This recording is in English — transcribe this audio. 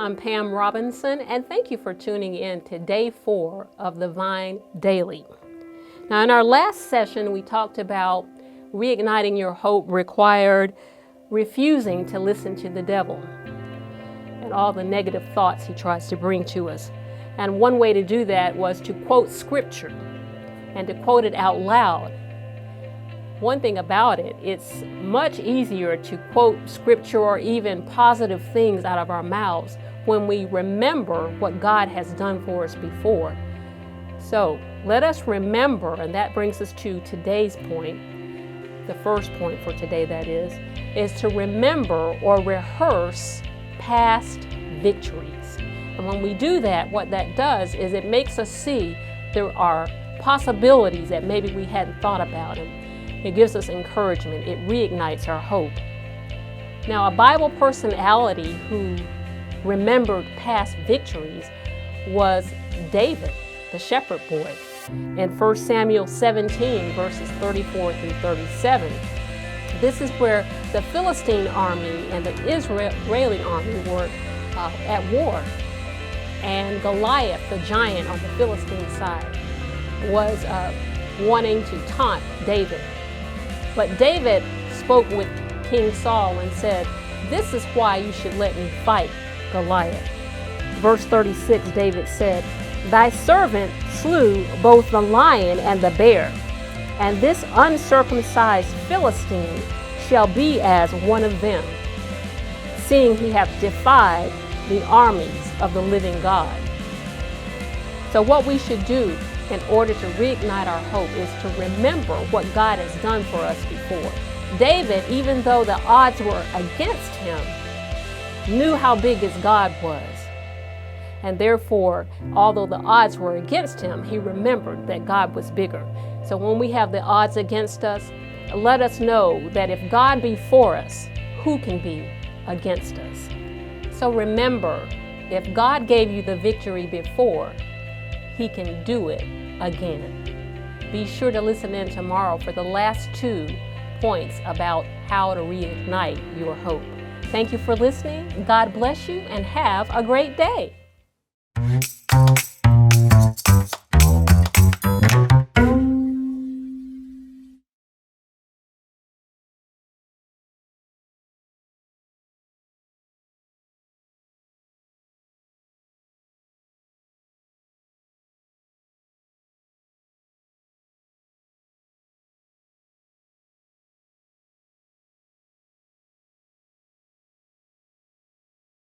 I'm Pam Robinson, and thank you for tuning in to day 4 of the Vine Daily. Now, in our last session, we talked about reigniting your hope required refusing to listen to the devil and all the negative thoughts he tries to bring to us. And one way to do that was to quote scripture and to quote it out loud. One thing about it, it's much easier to quote scripture or even positive things out of our mouths when we remember what God has done for us before. So let us remember, and that brings us to today's point, the first point for today that is to remember or rehearse past victories. And when we do that, what that does is it makes us see there are possibilities that maybe we hadn't thought about. And it gives us encouragement. It reignites our hope. Now, a Bible personality who remembered past victories was David, the shepherd boy. In 1 Samuel 17, verses 34 through 37, this is where the Philistine army and the Israeli army were at war. And Goliath, the giant on the Philistine side, was wanting to taunt David. But David spoke with King Saul and said, "This is why you should let me fight Goliath." Verse 36, David said, "Thy servant slew both the lion and the bear, and this uncircumcised Philistine shall be as one of them, seeing he hath defied the armies of the living God." So what we should do in order to reignite our hope is to remember what God has done for us before. David, even though the odds were against him, knew how big his God was. And therefore, although the odds were against him, he remembered that God was bigger. So when we have the odds against us, let us know that if God be for us, who can be against us? So remember, if God gave you the victory before, He can do it again. Be sure to listen in tomorrow for the last 2 points about how to reignite your hope. Thank you for listening. God bless you and have a great day.